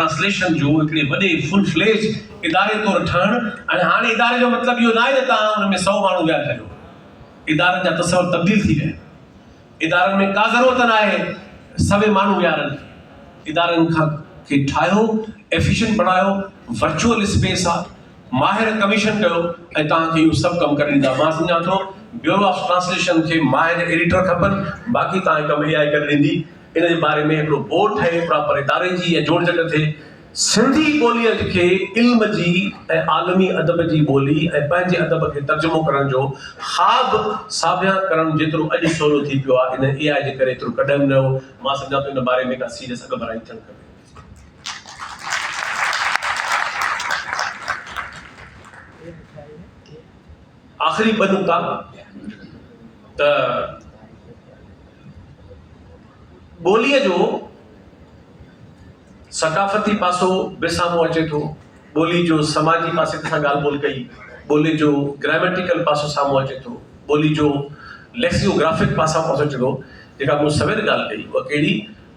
Translation जो हिकिड़े वॾे फुल फ्लेज इदारे तौरु ठहणु ऐं हाणे इदारे जो मतिलबु इहो न आहे त तव्हां हुन में 100 माण्हू विया करियो। इदारनि जा तस्वर तब्दील थी विया। इदारनि में का ज़रूरत न आहे सभई माण्हू विहारनि। इदारनि खां खे ठाहियो, एफिशिएंट बणायो, वर्चुअल स्पेस आहे, माहिर कमीशन कयो ऐं तव्हांखे इहो सभु कमु करे ॾींदा। मां सम्झां थो ब्यूरो ऑफ ट्रांसलेशन खे माहिर एडिटर खपनि, बाक़ी तव्हांखे कमु AI करे ॾींदी। इन जे बारे में हिकिड़ो बोर्ड ठहे प्रॉपर इदारे जी ऐं जोड़ जॻह थिए। सिंधी ॿोलीअ खे इल्म जी ऐं आलमी अदब जी ॿोली ऐं पंहिंजे अदब खे तर्जुमो करण जो ख़्वाब साबिया करण जेतिरो अॼु सवलो थी पियो आहे, इन AI जे करे एतिरो कॾहिं न हो। मां सम्झां थो इन बारे में का सीरियस अॻभराई थियणु खपे। आख़िरी ॿ नुक़्ता त ॿोलीअ जो सकाफ़ती पासो बि साम्हूं अचे थो, ॿोली जो समाजी पासे ते असां ॻाल्हि ॿोल कई, ॿोली जो ग्रामेटिकल पासो साम्हूं अचे थो, ॿोली जो लेक्सियोग्राफिक पासा पासो अचे थो। जेका मूं सवेर ॻाल्हि कई उहा कहिड़ी,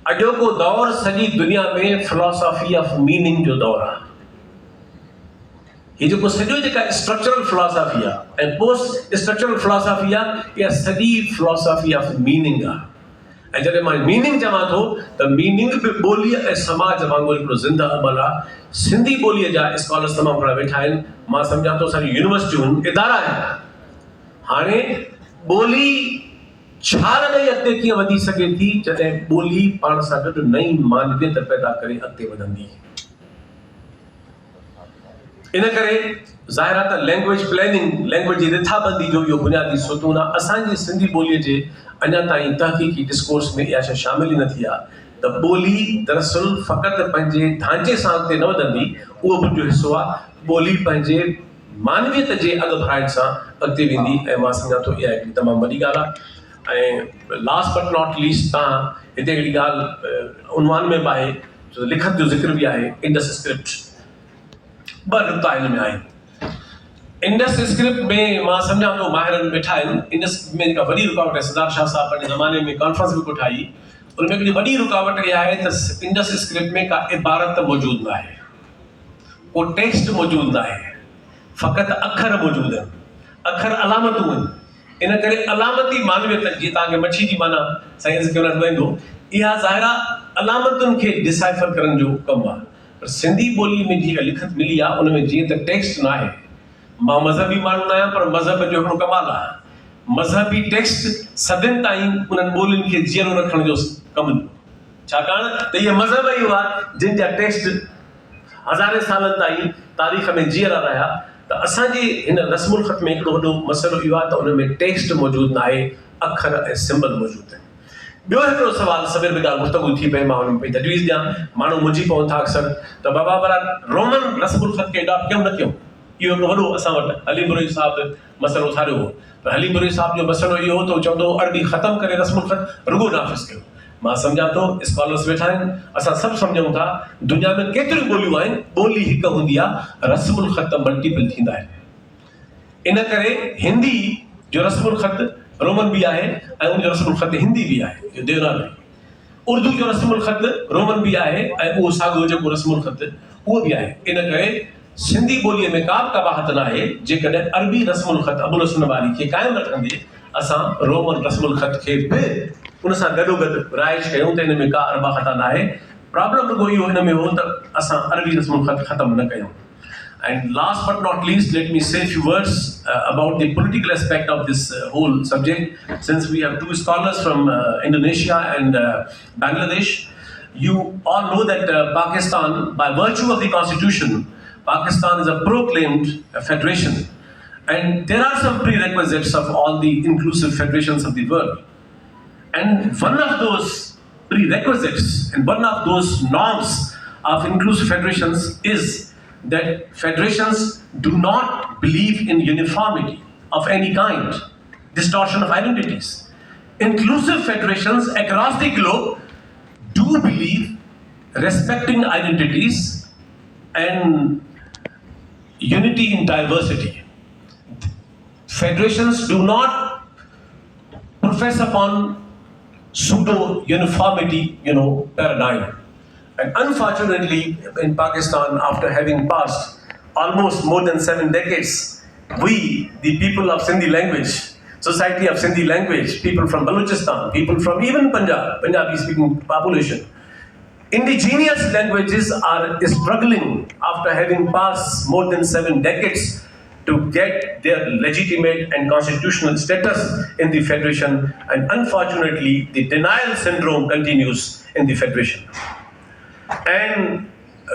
अॼोको दौरु सॼी दुनिया में फिलॉसफी ऑफ मीनिंग जो दौरु आहे। हीअ जेको सॼो जेका स्ट्रक्चरल फिलॉसफी आहे ऐं पोस्ट स्ट्रक्चरल फिलॉसफी आहे, इहा सॼी फिलॉसफी ऑफ मीनिंग आहे। ऐं जॾहिं मां मीनिंग चवां थो त मीनिंग बि ॿोलीअ ऐं समाज वांगुरु हिकिड़ो ज़िंदा अमल आहे। सिंधी ॿोलीअ जा स्कॉलर्स तमामु घणा वेठा आहिनि। मां सम्झां थो असांजी यूनिवर्सिटियूं इदारा आहिनि। हाणे ॿोली छा रही अॻिते कीअं वधी सघे थी, जॾहिं ॿोली पाण सां गॾु नई मानवियत पैदा करे अॻिते वधंदी। इन करे ज़ाहिर आहे त लैंग्वेज प्लैनिंग, लैंग्वेज जी रिथाबंदी जो इहो बुनियादी सुतून आहे। असांजी सिंधी ॿोलीअ जे अञा ताईं तहक़ीक़ी डिस्कोर्स में इहा शइ शामिल ई न थी आहे त ॿोली दरअसल फ़क़ति पंहिंजे ढांचे सां अॻिते न वधंदी, उहो बि जो हिसो आहे। ॿोली पंहिंजे मानवियत जे अॻु भराइण सां अॻिते वेंदी ऐं मां सम्झां थो इहा हिकिड़ी तमामु वॾी ॻाल्हि आहे। ऐं लास्ट बट नॉट लीस्ट, तव्हां हिते हिकिड़ी ॻाल्हि उनवान में बि आहे, लिखत जो ज़िक्र बि आहे, इंडस स्क्रिप्ट। ॿ नुक़्ता हिन में आहिनि। इंडस स्क्रिप्ट में मां सम्झां थो माहिरनि वेठा आहिनि। इंडस में जेका वॾी रुकावट आहे, सिद्धार्थ शाह साहब पंहिंजे ज़माने में कॉन्फ्रेंस बि कोठाई, उन में हिकिड़ी वॾी रुकावट इहा आहे त इंडस स्क्रिप्ट में का इबारत मौजूदु न आहे, को टेक्स्ट मौजूदु न आहे, फ़क़ति अखर मौजूदु आहिनि, अखर अलामतूं आहिनि। इन करे अलामती मानवियत जी तव्हांखे मच्छी जी माना साइंस खे ॿुधाईंदो, इहा ज़ाहिर आहे अलामतुनि खे डिसाइफर करण जो कमु आहे। पर सिंधी ॿोली में जेका लिखत मिली आहे उन में जीअं त टेक्स्ट न आहे। मां मज़हबी माण्हू न आहियां, पर मज़हब जो हिकिड़ो कमाल आहे। मज़हबी टेक्स्ट सदियुनि ताईं उन्हनि ॿोलियुनि खे जीअरो रखण जो कमु ॾिनो, छाकाणि त इहे मज़हब ई हुआ जिन जा टेक्स्ट हज़ारे सालनि ताईं तारीख़ में जीअरा रहिया। त असांजे हिन रस्मुल ख़त में हिकिड़ो वॾो मसइलो इहो आहे त उन में टेक्स्ट मौजूदु न आहे, अखर ऐं सिंबल मौजूदु आहिनि। ॿियो हिकिड़ो सवाल सवेर बि ॻाल्हि गुफ़्तगू थी पई, मां हुन में पई तजवीज़ ॾियां। माण्हू मुंझी पवनि था अक्सर त बाबा भला रोमन रस्मुल ख़त खे अडॉप्ट कयूं न कयूं। इहो हिकिड़ो वॾो असां वटि हलीम बुरई साहिबु मसइलो उथारियो हो। पर हलीम बुरई साहिब जो मसइलो इहो हो त चवंदो अरबी ख़तमु करे रस्मुल ख़त रुॻो नाफ़िज़ कयो। मां सम्झां थो स्कॉलर्स वेठा आहिनि, असां सभु सम्झूं था दुनिया में केतिरियूं ॿोलियूं आहिनि, ॿोली हिकु हूंदी आहे, रस्मुल ख़त मल्टीपल थींदा आहिनि। इन करे हिंदी जो रस्मुल ख़त रोमन भी आहे ऐं उनजो रस्मुल ख़त हिंदी भी आहे, इहो देवनागरी। उर्दू जो रस्मुल ख़त रोमन भी आहे ऐं उहो साॻियो जेको रस्मुल ख़त उहो भी आहे। इन करे सिंधी ॿोलीअ में का बि कबाहत न आहे जेकॾहिं अरबी रस्मुल ख़त अबुल हसन वारी खे क़ाइमु रखंदे असां रोमन रस्मुल ख़त खे बि उन सां गॾोगॾु राइज कयूं त हिन में का अरबा ख़ता न आहे। प्रॉब्लम रुॻो इहो हिन में हो त असां अरबी रस्मुल ख़त ख़तमु न कयूं। And last but not least, let me say a few words about the political aspect of this whole subject. Since we have two scholars from Indonesia and Bangladesh, you all know that Pakistan, by virtue of the constitution, Pakistan is a proclaimed federation. And there are some prerequisites of all the inclusive federations of the world. And one of those prerequisites and one of those norms of inclusive federations is that federations do not believe in uniformity of any kind, distortion of identities. Inclusive federations across the globe do believe respecting identities and unity in diversity. Federations do not profess upon pseudo uniformity, paradigm. And unfortunately, in Pakistan, after having passed almost more than 7 decades, we, the people of Sindhi language, Society of Sindhi language, people from Balochistan, people from even Punjabi speaking population, indigenous languages are struggling after having passed more than 7 decades to get their legitimate and constitutional status in the Federation, and unfortunately the denial syndrome continues in the Federation. And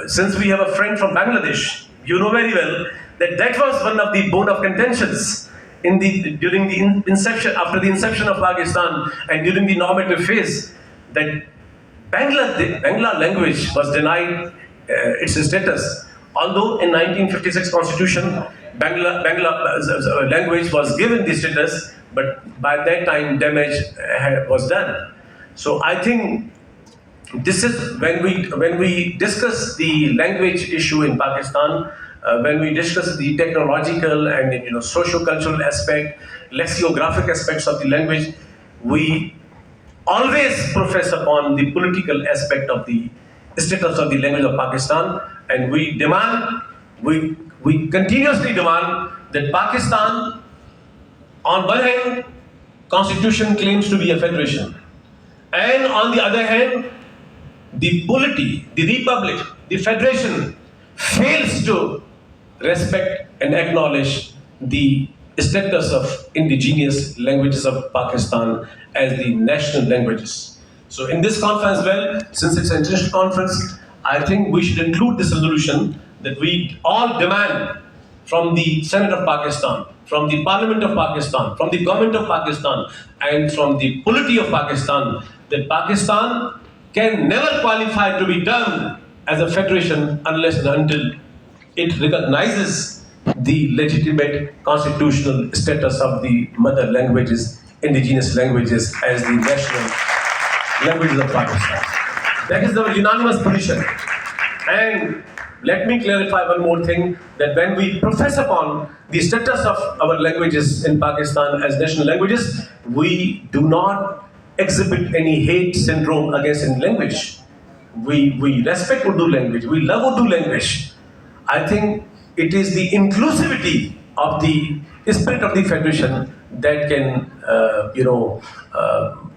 since we have a friend from Bangladesh, you know very well that was one of the bone of contentions during the inception, after the inception of Pakistan and during the normative phase, that Bangla language was denied its status. Although in 1956 Constitution, Bangla language was given the status, but by that time damage was done. So I think this is when we discuss the language issue in Pakistan, when we discuss the technological and socio-cultural aspect, lexicographic aspects of the language, we always profess upon the political aspect of the status of the language of Pakistan, and we continuously demand that Pakistan, on one hand, Constitution claims to be a federation, and on the other hand, the polity, the republic, the federation fails to respect and acknowledge the status of indigenous languages of Pakistan as the national languages. So in this conference, well, since it's an international conference, I think we should include this resolution that we all demand from the Senate of Pakistan, from the Parliament of Pakistan, from the government of Pakistan, and from the polity of Pakistan, that Pakistan can never qualify to be termed as a federation unless and until it recognizes the legitimate constitutional status of the mother languages, indigenous languages, as the national languages of Pakistan. That is our unanimous position. And let me clarify one more thing, that when we profess upon the status of our languages in Pakistan as national languages, we do not exhibit any hate syndrome against any language. We respect Urdu language, we love Urdu language. I think it is the inclusivity of the spirit of the Federation that can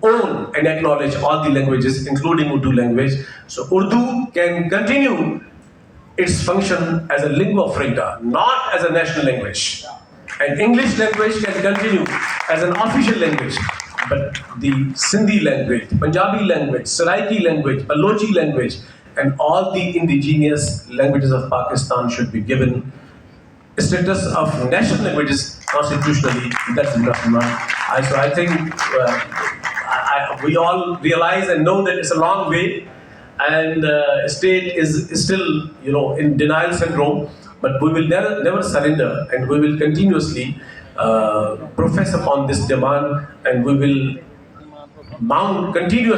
own and acknowledge all the languages, including Urdu language. So Urdu can continue its function as a lingua franca, not as a national language. And English language can continue as an official language. But the Sindhi language, Punjabi language, Saraiki language, Balochi language, and all the indigenous languages of Pakistan should be given status of national languages constitutionally. That's enough. So I think we all realize and know that it's a long way, and state is still in denial syndrome. But we will never surrender, and we will continuously profess upon this demand, and we will continue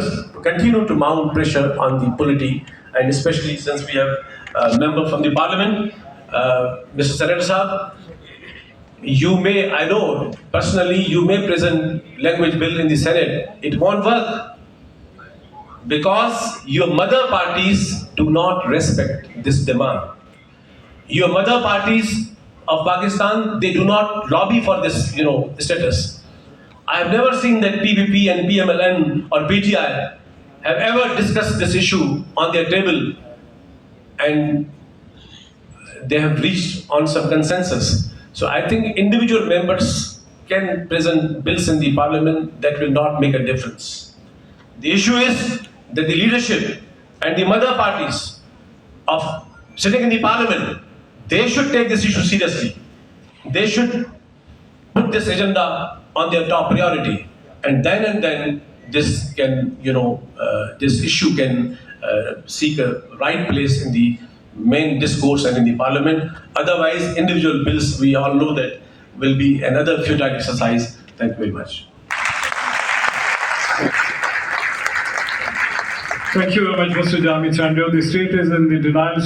to mount pressure on the polity, and especially since we have a member from the parliament, Mr. Senator Saab, I know personally, you may present language bill in the Senate. It won't work because your mother parties do not respect this demand. Your mother parties of Pakistan, they do not lobby for this, status. I have never seen that PPP and PMLN or PTI have ever discussed this issue on their table, and they have reached on some consensus. So I think individual members can present bills in the parliament that will not make a difference. The issue is that the leadership and the mother parties of sitting in the parliament, they should take this issue seriously. They should put this agenda on their top priority, and then this can, this issue can seek a right place in the main discourse and in the parliament. Otherwise, individual bills, we all know that, will be another futile exercise. Thank you very much. Thank you very much, Mr. Jami Chandra. The state is in the denial.